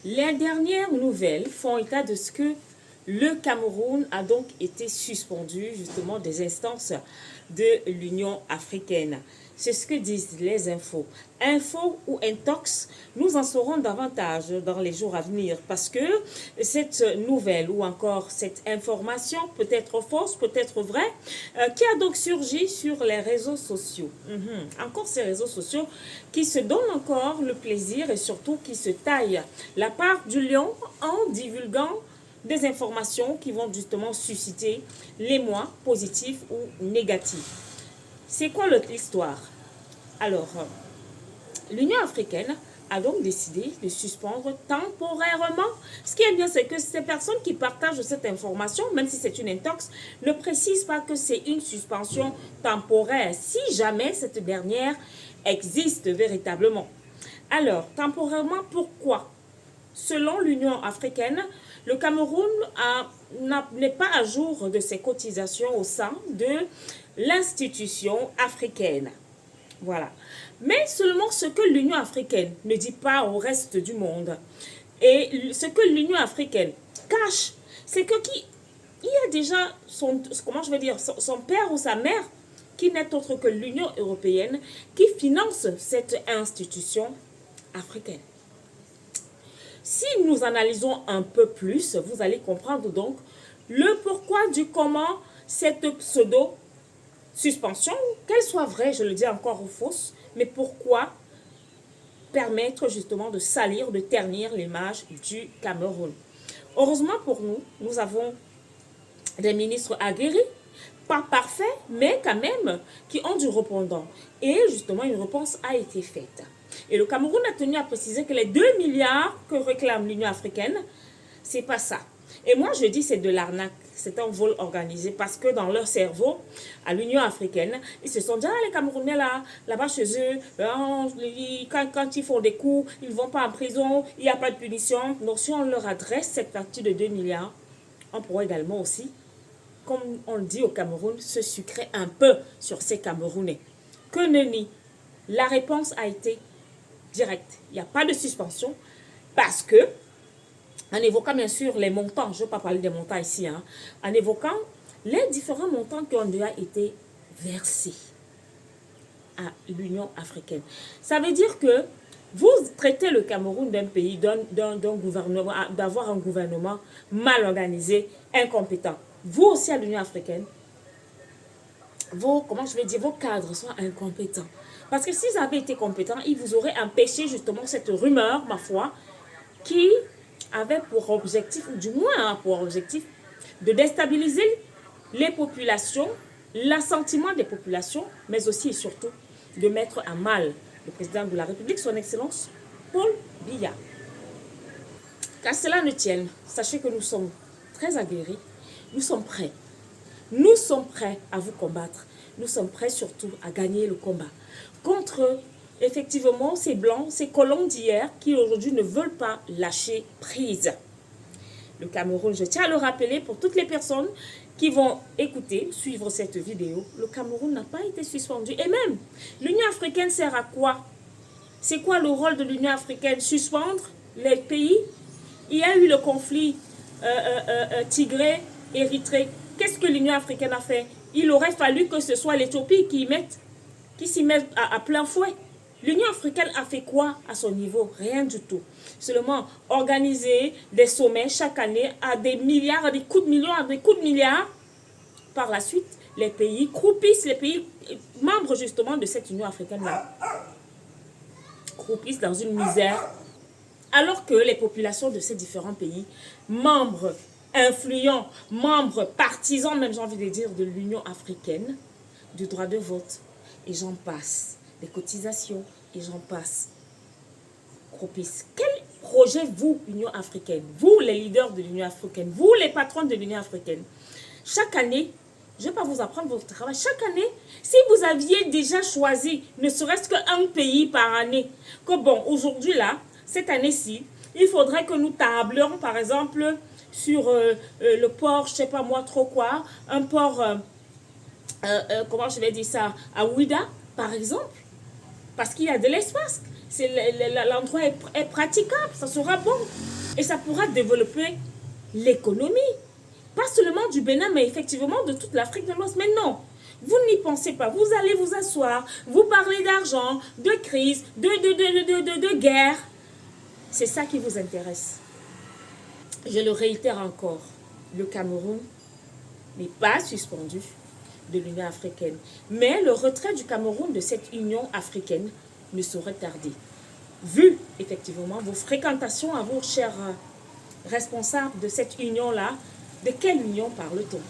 Les dernières nouvelles font état de ce que le Cameroun a donc été suspendu justement des instances de l'Union africaine. C'est ce que disent les infos. Info ou intox, nous en saurons davantage dans les jours à venir parce que cette nouvelle ou encore cette information peut être fausse, peut être vraie, qui a donc surgi sur les réseaux sociaux. Encore ces réseaux sociaux qui se donnent encore le plaisir et surtout qui se taillent la part du lion en divulguant des informations qui vont justement susciter l'émoi positif ou négatif. C'est quoi l'histoire? Alors, l'Union africaine a donc décidé de suspendre temporairement. Ce qui est bien, c'est que ces personnes qui partagent cette information, même si c'est une intox, ne précisent pas que c'est une suspension temporaire, si jamais cette dernière existe véritablement. Alors, temporairement, pourquoi? Selon l'Union africaine, le Cameroun n'est pas à jour de ses cotisations au sein de l'institution africaine. Voilà. Mais seulement ce que l'Union africaine ne dit pas au reste du monde et ce que l'Union africaine cache, c'est que il y a déjà son père ou sa mère qui n'est autre que l'Union européenne qui finance cette institution africaine. Si nous analysons un peu plus, vous allez comprendre donc le pourquoi du comment cette pseudo-suspension, qu'elle soit vraie, je le dis encore, ou fausse, mais pourquoi permettre justement de salir, de ternir l'image du Cameroun. Heureusement pour nous, nous avons des ministres aguerris, pas parfaits, mais quand même qui ont du répondant. Et justement, une réponse a été faite. Et le Cameroun a tenu à préciser que les 2 milliards que réclame l'Union africaine, c'est pas ça. Et moi, je dis c'est de l'arnaque. C'est un vol organisé parce que dans leur cerveau, à l'Union africaine, ils se sont dit, ah, les Camerounais là-bas chez eux, quand ils font des coups, ils ne vont pas en prison, il n'y a pas de punition. Donc, si on leur adresse cette partie de 2 milliards, on pourrait également aussi, comme on le dit au Cameroun, se sucrer un peu sur ces Camerounais. Que nenni. La réponse a été directe. Il n'y a pas de suspension parce que, en évoquant bien sûr les montants, je ne vais pas parler des montants ici, en évoquant les différents montants qui ont déjà été versés à l'Union africaine. Ça veut dire que vous traitez le Cameroun d'un pays, d'un gouvernement, d'avoir un gouvernement mal organisé, incompétent. Vous aussi à l'Union africaine, vos cadres sont incompétents. Parce que s'ils avaient été compétents, ils vous auraient empêché justement cette rumeur, ma foi, qui avait pour objectif, ou du moins pour objectif, de déstabiliser les populations, l'assentiment des populations, mais aussi et surtout de mettre à mal le président de la République, son Excellence, Paul Biya. Qu'à cela ne tienne, sachez que nous sommes très aguerris, nous sommes prêts. Nous sommes prêts à vous combattre. Nous sommes prêts surtout à gagner le combat contre, effectivement, ces blancs, ces colons d'hier qui aujourd'hui ne veulent pas lâcher prise. Le Cameroun, je tiens à le rappeler pour toutes les personnes qui vont écouter, suivre cette vidéo, le Cameroun n'a pas été suspendu. Et même, l'Union africaine sert à quoi? C'est quoi le rôle de l'Union africaine? Suspendre les pays? Il y a eu le conflit Tigré-Érythrée. Qu'est-ce que l'Union africaine a fait? Il aurait fallu que ce soit l'Éthiopie qui s'y mette à plein fouet. L'Union africaine a fait quoi à son niveau? Rien du tout. Seulement organiser des sommets chaque année à des milliards, à des coups de millions, à des coups de milliards. Par la suite, les pays croupissent, les pays membres justement de cette Union africaine-là, croupissent dans une misère, alors que les populations de ces différents pays, membres influents, membres partisans, même j'ai envie de dire, de l'Union africaine, du droit de vote, et j'en passe, des cotisations, et j'en passe, croupissent. Quel projet, vous, Union africaine, vous, les leaders de l'Union africaine, vous, les patrons de l'Union africaine, chaque année, je ne vais pas vous apprendre votre travail, chaque année, si vous aviez déjà choisi, ne serait-ce qu'un pays par année, que bon, aujourd'hui là, cette année-ci, il faudrait que nous tablions, par exemple, sur le port, je ne sais pas moi trop quoi, un port, comment je vais dire ça, à Ouida, par exemple, parce qu'il y a de l'espace. l'endroit est praticable, ça sera bon. Et ça pourra développer l'économie. Pas seulement du Bénin, mais effectivement de toute l'Afrique de l'Ouest. Mais non, vous n'y pensez pas. Vous allez vous asseoir, vous parlez d'argent, de crise, de guerre. C'est ça qui vous intéresse. Je le réitère encore, le Cameroun n'est pas suspendu de l'Union africaine. Mais le retrait du Cameroun de cette Union africaine ne saurait tarder. Vu effectivement vos fréquentations à vos chers responsables de cette union-là, de quelle union parle-t-on?